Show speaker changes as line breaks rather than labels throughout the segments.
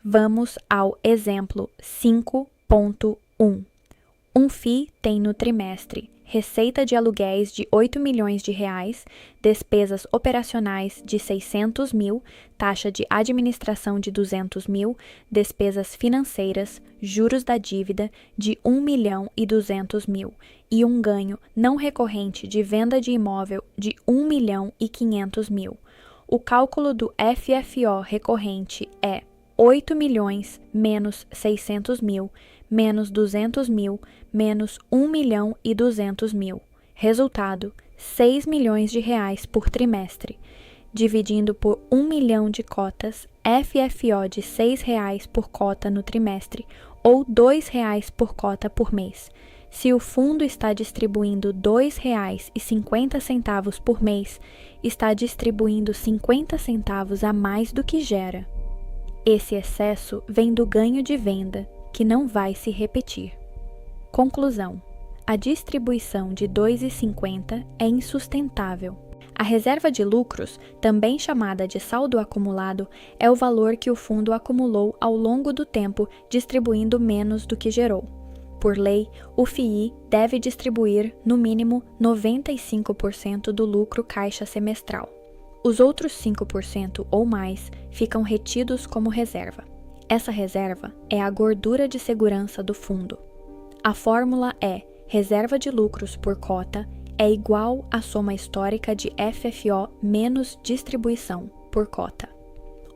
Vamos ao exemplo 5.1. Um FII tem no trimestre receita de aluguéis de R$ 8 milhões, despesas operacionais de R$ 600 mil, taxa de administração de R$ 200 mil, despesas financeiras, juros da dívida de R$ 1 milhão e 200 mil e um ganho não recorrente de venda de imóvel de R$ 1 milhão e 500 mil. O cálculo do FFO recorrente é 8 milhões menos 600 mil, menos 200 mil, menos 1 milhão e 200 mil. Resultado, R$ 6 milhões por trimestre. Dividindo por 1 milhão de cotas, FFO de R$ 6 por cota no trimestre ou R$ 2 por cota por mês. Se o fundo está distribuindo R$ 2,50 por mês, está distribuindo 50 centavos a mais do que gera. Esse excesso vem do ganho de venda, que não vai se repetir. Conclusão: a distribuição de R$ 2,50 é insustentável. A reserva de lucros, também chamada de saldo acumulado, é o valor que o fundo acumulou ao longo do tempo, distribuindo menos do que gerou. Por lei, o FII deve distribuir, no mínimo, 95% do lucro caixa semestral. Os outros 5% ou mais ficam retidos como reserva. Essa reserva é a gordura de segurança do fundo. A fórmula é: reserva de lucros por cota é igual à soma histórica de FFO menos distribuição por cota.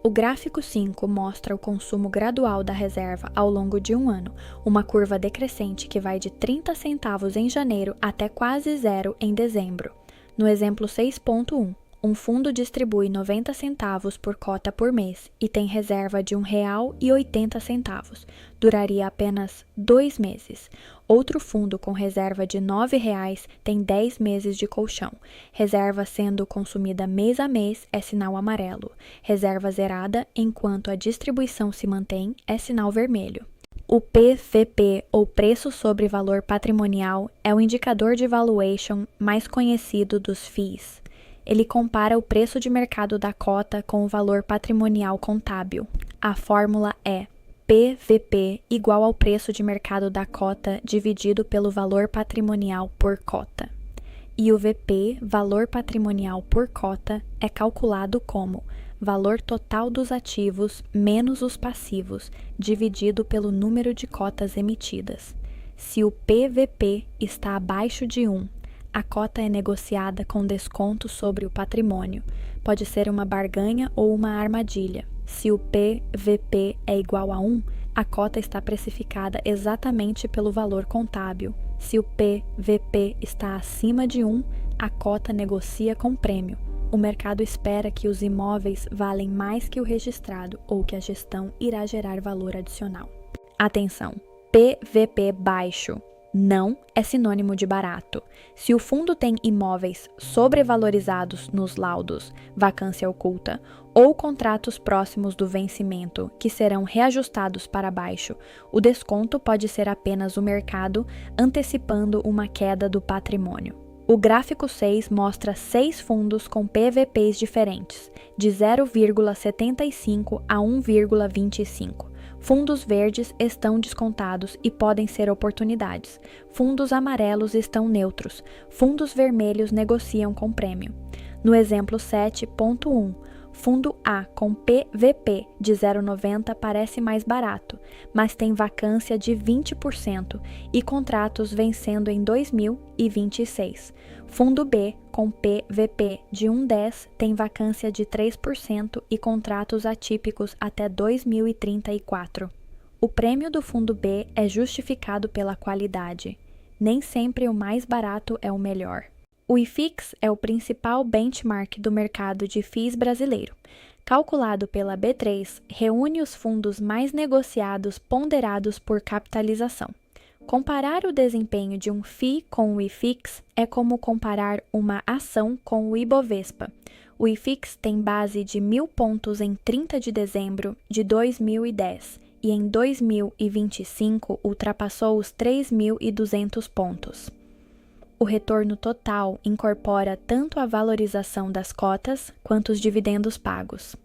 O gráfico 5 mostra o consumo gradual da reserva ao longo de um ano, uma curva decrescente que vai de 30 centavos em janeiro até quase zero em dezembro. No exemplo 6.1, um fundo distribui 90 centavos por cota por mês e tem reserva de R$ 1,80. Duraria apenas 2 meses. Outro fundo com reserva de R$ 9,00 tem 10 meses de colchão. Reserva sendo consumida mês a mês é sinal amarelo. Reserva zerada enquanto a distribuição se mantém é sinal vermelho. O PVP, ou preço sobre valor patrimonial, é o indicador de valuation mais conhecido dos FIIs. Ele compara o preço de mercado da cota com o valor patrimonial contábil. A fórmula é PVP igual ao preço de mercado da cota dividido pelo valor patrimonial por cota. E o VP, valor patrimonial por cota, é calculado como valor total dos ativos menos os passivos, dividido pelo número de cotas emitidas. Se o PVP está abaixo de 1, a cota é negociada com desconto sobre o patrimônio. Pode ser uma barganha ou uma armadilha. Se o PVP é igual a 1, a cota está precificada exatamente pelo valor contábil. Se o PVP está acima de 1, a cota negocia com prêmio. O mercado espera que os imóveis valem mais que o registrado ou que a gestão irá gerar valor adicional. Atenção! PVP baixo não é sinônimo de barato. Se o fundo tem imóveis sobrevalorizados nos laudos, vacância oculta, ou contratos próximos do vencimento que serão reajustados para baixo, o desconto pode ser apenas o mercado antecipando uma queda do patrimônio. O gráfico 6 mostra 6 fundos com PVPs diferentes, de 0,75 a 1,25. Fundos verdes estão descontados e podem ser oportunidades. Fundos amarelos estão neutros. Fundos vermelhos negociam com prêmio. No exemplo 7.1, fundo A com PVP de 0,90 parece mais barato, mas tem vacância de 20% e contratos vencendo em 2026. Fundo B com PVP de 1,10 tem vacância de 3% e contratos atípicos até 2034. O prêmio do fundo B é justificado pela qualidade. Nem sempre o mais barato é o melhor. O IFIX é o principal benchmark do mercado de FIIs brasileiro. Calculado pela B3, reúne os fundos mais negociados ponderados por capitalização. Comparar o desempenho de um FII com o IFIX é como comparar uma ação com o Ibovespa. O IFIX tem base de 1.000 pontos em 30 de dezembro de 2010 e em 2025 ultrapassou os 3.200 pontos. O retorno total incorpora tanto a valorização das cotas quanto os dividendos pagos.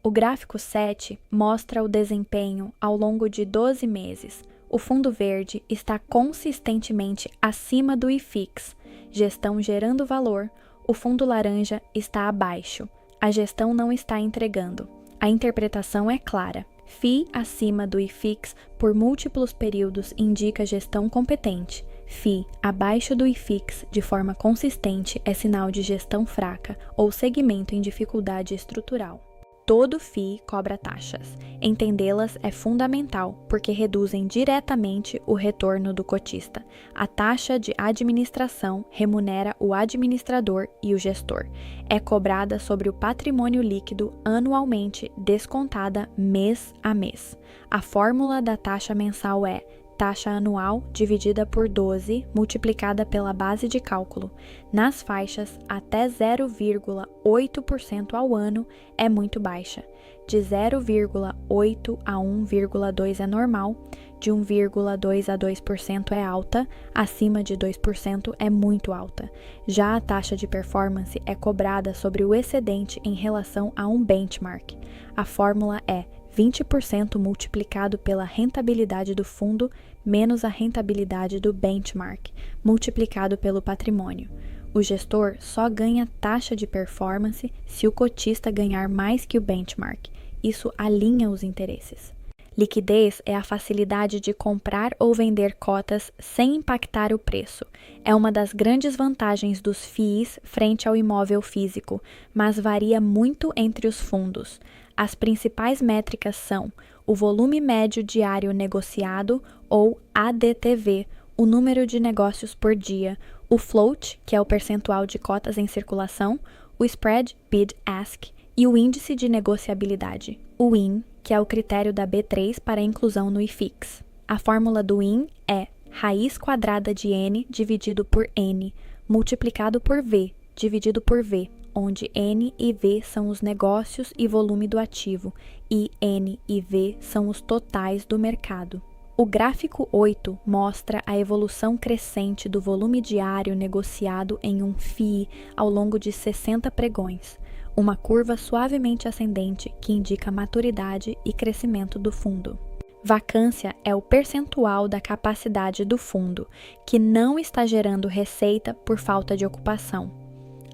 O gráfico 7 mostra o desempenho ao longo de 12 meses. O fundo verde está consistentemente acima do IFIX, gestão gerando valor. O fundo laranja está abaixo, a gestão não está entregando. A interpretação é clara. FII acima do IFIX por múltiplos períodos indica gestão competente. FII abaixo do IFIX de forma consistente é sinal de gestão fraca ou segmento em dificuldade estrutural. Todo FII cobra taxas. Entendê-las é fundamental, porque reduzem diretamente o retorno do cotista. A taxa de administração remunera o administrador e o gestor. É cobrada sobre o patrimônio líquido anualmente, descontada mês a mês. A fórmula da taxa mensal é taxa anual dividida por 12 multiplicada pela base de cálculo. Nas faixas, até 0,8% ao ano é muito baixa. De 0,8 a 1,2 é normal, de 1,2 a 2% é alta, acima de 2% é muito alta. Já a taxa de performance é cobrada sobre o excedente em relação a um benchmark. A fórmula é 20% multiplicado pela rentabilidade do fundo menos a rentabilidade do benchmark, multiplicado pelo patrimônio. O gestor só ganha taxa de performance se o cotista ganhar mais que o benchmark. Isso alinha os interesses. Liquidez é a facilidade de comprar ou vender cotas sem impactar o preço. É uma das grandes vantagens dos FIIs frente ao imóvel físico, mas varia muito entre os fundos. As principais métricas são o volume médio diário negociado, ou ADTV, o número de negócios por dia, o float, que é o percentual de cotas em circulação, o spread bid-ask e o índice de negociabilidade, o IN, que é o critério da B3 para inclusão no IFIX. A fórmula do IN é raiz quadrada de N dividido por N, multiplicado por V, dividido por V, onde N e V são os negócios e volume do ativo, e N e V são os totais do mercado. O gráfico 8 mostra a evolução crescente do volume diário negociado em um FII ao longo de 60 pregões, uma curva suavemente ascendente que indica maturidade e crescimento do fundo. Vacância é o percentual da capacidade do fundo, que não está gerando receita por falta de ocupação.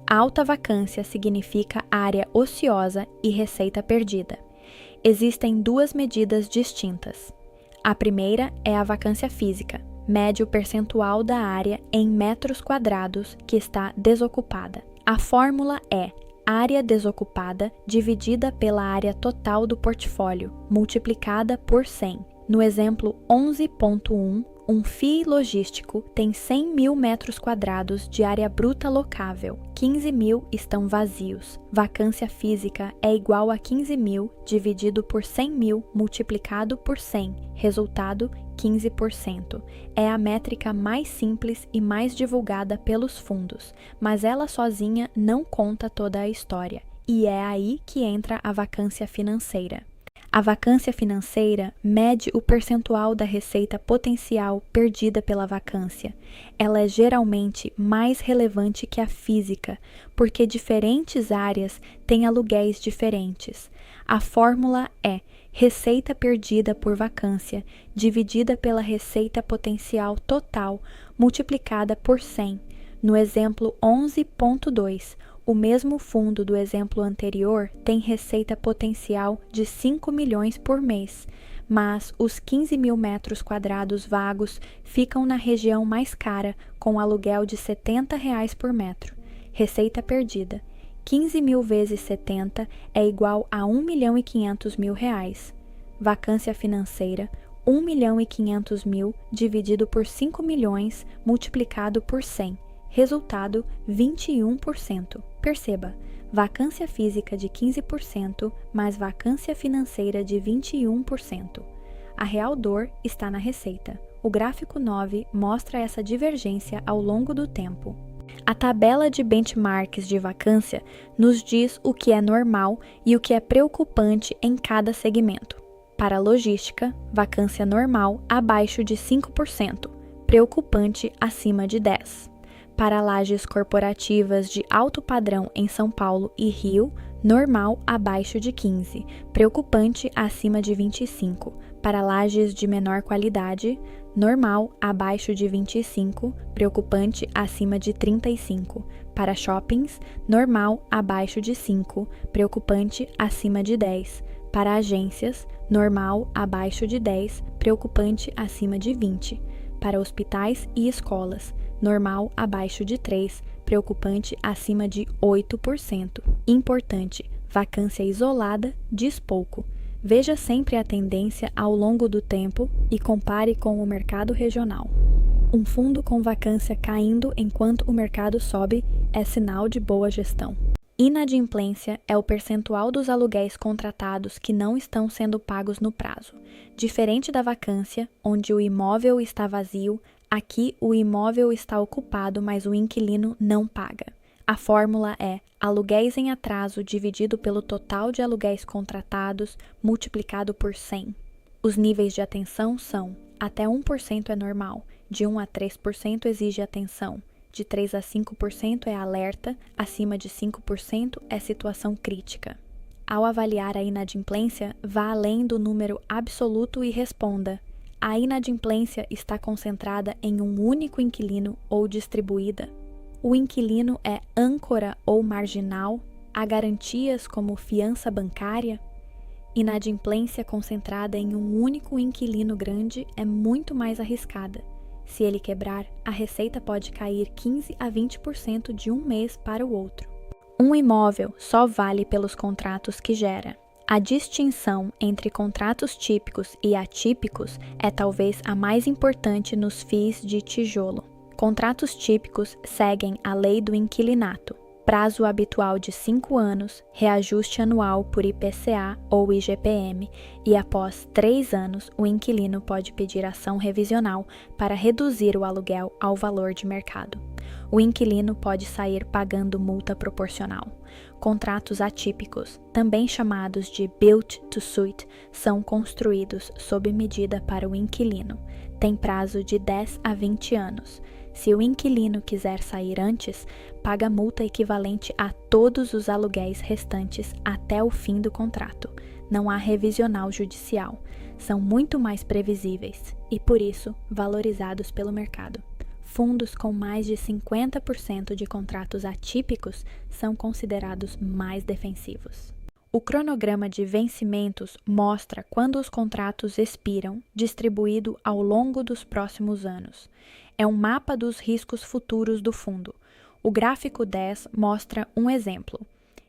Alta vacância significa área ociosa e receita perdida. Existem duas medidas distintas. A primeira é a vacância física, mede o percentual da área em metros quadrados que está desocupada. A fórmula é área desocupada dividida pela área total do portfólio, multiplicada por 100. No exemplo 11.1, um FII logístico tem 100 mil metros quadrados de área bruta locável, 15 mil estão vazios. Vacância física é igual a 15 mil dividido por 100 mil multiplicado por 100, resultado 15%. É a métrica mais simples e mais divulgada pelos fundos, mas ela sozinha não conta toda a história, e é aí que entra a vacância financeira. A vacância financeira mede o percentual da receita potencial perdida pela vacância. Ela é geralmente mais relevante que a física, porque diferentes áreas têm aluguéis diferentes. A fórmula é receita perdida por vacância dividida pela receita potencial total multiplicada por 100. No exemplo 11.2, o mesmo fundo do exemplo anterior tem receita potencial de 5 milhões por mês, mas os 15 mil metros quadrados vagos ficam na região mais cara, com aluguel de R$ 70 por metro. Receita perdida. 15 mil vezes 70 é igual a R$ 1.500.000. Vacância financeira, 1.500.000 dividido por 5 milhões multiplicado por 100. Resultado, 21%. Perceba, vacância física de 15%, mais vacância financeira de 21%. A real dor está na receita. O gráfico 9 mostra essa divergência ao longo do tempo. A tabela de benchmarks de vacância nos diz o que é normal e o que é preocupante em cada segmento. Para a logística, vacância normal abaixo de 5%, preocupante acima de 10%. Para lajes corporativas de alto padrão em São Paulo e Rio, normal abaixo de 15, preocupante acima de 25. Para lajes de menor qualidade, normal abaixo de 25, preocupante acima de 35. Para shoppings, normal abaixo de 5, preocupante acima de 10. Para agências, normal abaixo de 10, preocupante acima de 20. Para hospitais e escolas, normal abaixo de 3, preocupante acima de 8%. Importante: vacância isolada diz pouco. Veja sempre a tendência ao longo do tempo e compare com o mercado regional. Um fundo com vacância caindo enquanto o mercado sobe é sinal de boa gestão. Inadimplência é o percentual dos aluguéis contratados que não estão sendo pagos no prazo. Diferente da vacância, onde o imóvel está vazio, aqui o imóvel está ocupado, mas o inquilino não paga. A fórmula é aluguéis em atraso dividido pelo total de aluguéis contratados multiplicado por 100. Os níveis de atenção são: até 1% é normal, de 1 a 3% exige atenção, de 3 a 5% é alerta, acima de 5% é situação crítica. Ao avaliar a inadimplência, vá além do número absoluto e responda: a inadimplência está concentrada em um único inquilino ou distribuída? O inquilino é âncora ou marginal? Há garantias como fiança bancária? Inadimplência concentrada em um único inquilino grande é muito mais arriscada. Se ele quebrar, a receita pode cair 15 a 20% de um mês para o outro. Um imóvel só vale pelos contratos que gera. A distinção entre contratos típicos e atípicos é talvez a mais importante nos FIIs de tijolo. Contratos típicos seguem a lei do inquilinato. Prazo habitual de 5 anos, reajuste anual por IPCA ou IGPM, e após 3 anos, o inquilino pode pedir ação revisional para reduzir o aluguel ao valor de mercado. O inquilino pode sair pagando multa proporcional. Contratos atípicos, também chamados de Built to Suit, são construídos sob medida para o inquilino. Tem prazo de 10 a 20 anos. Se o inquilino quiser sair antes, paga multa equivalente a todos os aluguéis restantes até o fim do contrato. Não há revisional judicial. São muito mais previsíveis e, por isso, valorizados pelo mercado. Fundos com mais de 50% de contratos atípicos são considerados mais defensivos. O cronograma de vencimentos mostra quando os contratos expiram, distribuído ao longo dos próximos anos. É um mapa dos riscos futuros do fundo. O gráfico 10 mostra um exemplo.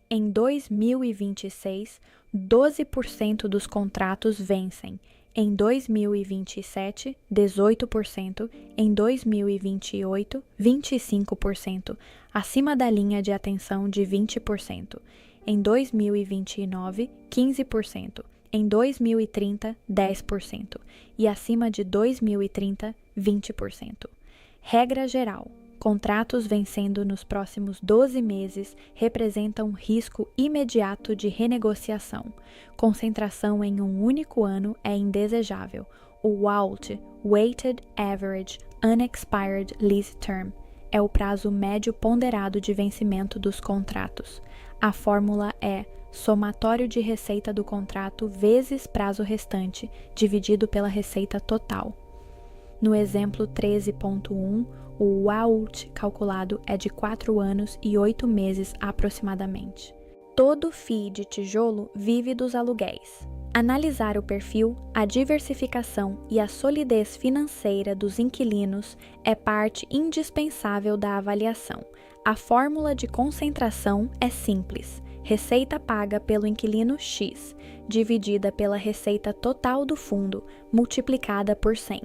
Em 2026, 12% dos contratos vencem. Em 2027, 18%. Em 2028, 25%, acima da linha de atenção de 20%. Em 2029, 15%. Em 2030, 10%. E acima de 2030, 20%. Regra geral: contratos vencendo nos próximos 12 meses representam risco imediato de renegociação. Concentração em um único ano é indesejável. O WALT, Weighted Average Unexpired Lease Term, é o prazo médio ponderado de vencimento dos contratos. A fórmula é somatório de receita do contrato vezes prazo restante, dividido pela receita total. No exemplo 13.1, o WAULT calculado é de 4 anos e 8 meses aproximadamente. Todo FII de tijolo vive dos aluguéis. Analisar o perfil, a diversificação e a solidez financeira dos inquilinos é parte indispensável da avaliação. A fórmula de concentração é simples: receita paga pelo inquilino X, dividida pela receita total do fundo, multiplicada por 100.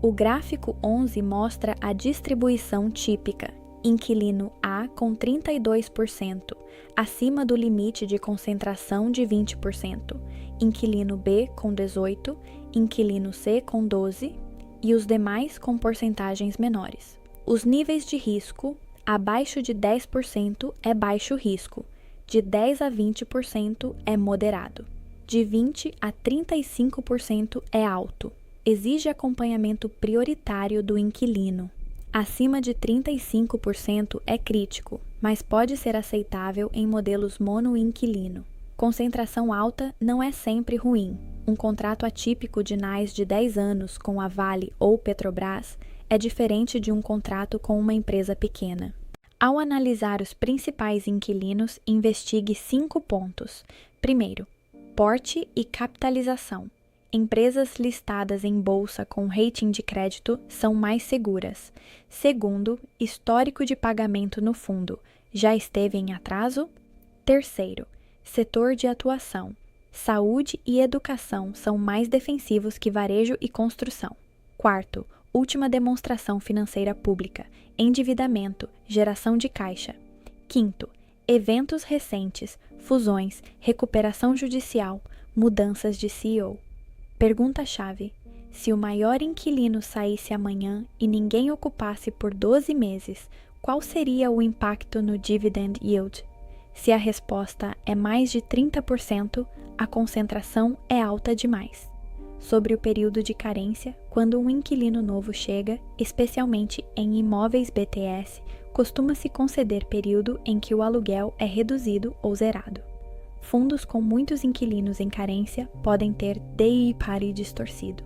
O gráfico 11 mostra a distribuição típica. Inquilino A com 32%, acima do limite de concentração de 20%. Inquilino B com 18%, inquilino C com 12% e os demais com porcentagens menores. Os níveis de risco: abaixo de 10% é baixo risco, de 10 a 20% é moderado, de 20 a 35% é alto. Exige acompanhamento prioritário do inquilino. Acima de 35% é crítico, mas pode ser aceitável em modelos monoinquilino. Concentração alta não é sempre ruim. Um contrato atípico de NAIS de 10 anos com a Vale ou Petrobras é diferente de um contrato com uma empresa pequena. Ao analisar os principais inquilinos, investigue 5 pontos. Primeiro, porte e capitalização. Empresas listadas em bolsa com rating de crédito são mais seguras. Segundo, histórico de pagamento no fundo. Já esteve em atraso? Terceiro, setor de atuação. Saúde e educação são mais defensivos que varejo e construção. Quarto, última demonstração financeira pública, endividamento, geração de caixa. Quinto, eventos recentes, fusões, recuperação judicial, mudanças de CEO. Pergunta-chave: se o maior inquilino saísse amanhã e ninguém ocupasse por 12 meses, qual seria o impacto no dividend yield? Se a resposta é mais de 30%, a concentração é alta demais. Sobre o período de carência, quando um inquilino novo chega, especialmente em imóveis BTS, costuma-se conceder período em que o aluguel é reduzido ou zerado. Fundos com muitos inquilinos em carência podem ter DI pari distorcido.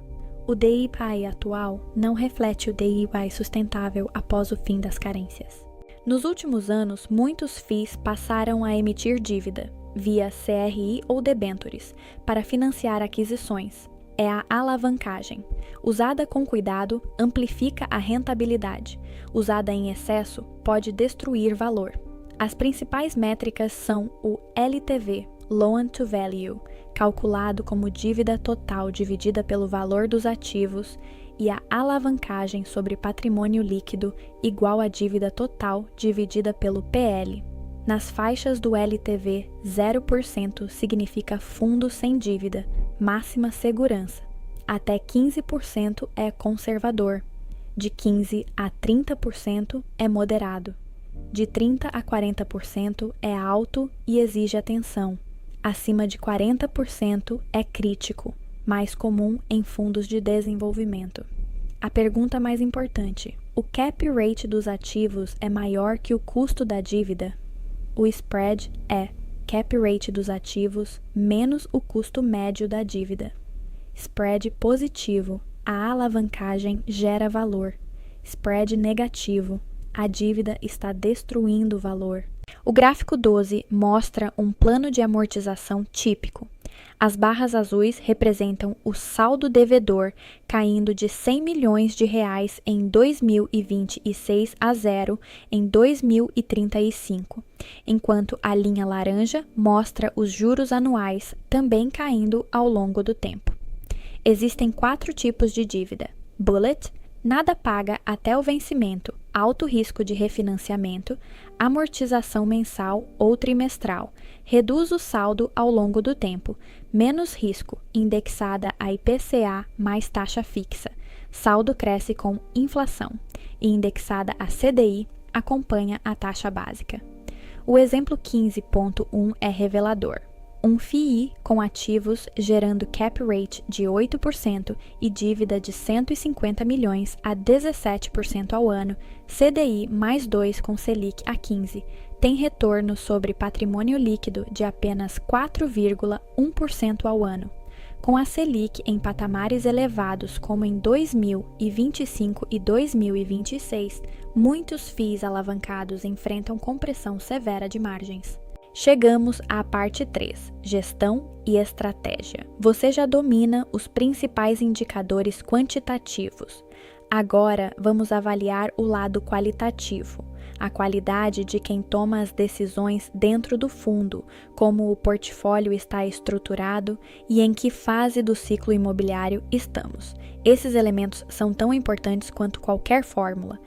O DI pari atual não reflete o DI sustentável após o fim das carências. Nos últimos anos, muitos FIIs passaram a emitir dívida, via CRI ou debêntures, para financiar aquisições. É a alavancagem. Usada com cuidado, amplifica a rentabilidade. Usada em excesso, pode destruir valor. As principais métricas são o LTV, Loan to Value, calculado como dívida total dividida pelo valor dos ativos, e a alavancagem sobre patrimônio líquido, igual à dívida total dividida pelo PL. Nas faixas do LTV, 0% significa fundo sem dívida, máxima segurança. Até 15% é conservador. De 15% a 30% é moderado. De 30% a 40% é alto e exige atenção. Acima de 40% é crítico, mais comum em fundos de desenvolvimento. A pergunta mais importante: o cap rate dos ativos é maior que o custo da dívida? O spread é cap rate dos ativos menos o custo médio da dívida. Spread positivo, a alavancagem gera valor. Spread negativo, a dívida está destruindo o valor. O gráfico 12 mostra um plano de amortização típico. As barras azuis representam o saldo devedor caindo de 100 milhões de reais em 2026 a zero em 2035, enquanto a linha laranja mostra os juros anuais também caindo ao longo do tempo. Existem 4 tipos de dívida: bullet, nada paga até o vencimento, alto risco de refinanciamento, amortização mensal ou trimestral, reduz o saldo ao longo do tempo, menos risco, indexada a IPCA mais taxa fixa, saldo cresce com inflação, e indexada a CDI, acompanha a taxa básica. O exemplo 15.1 é revelador. Um FII com ativos gerando cap rate de 8% e dívida de 150 milhões a 17% ao ano, CDI mais 2 com Selic a 15, tem retorno sobre patrimônio líquido de apenas 4,1% ao ano. Com a Selic em patamares elevados como em 2025 e 2026, muitos FIIs alavancados enfrentam compressão severa de margens. Chegamos à parte 3, gestão e estratégia. Você já domina os principais indicadores quantitativos. Agora vamos avaliar o lado qualitativo, a qualidade de quem toma as decisões dentro do fundo, como o portfólio está estruturado e em que fase do ciclo imobiliário estamos. Esses elementos são tão importantes quanto qualquer fórmula.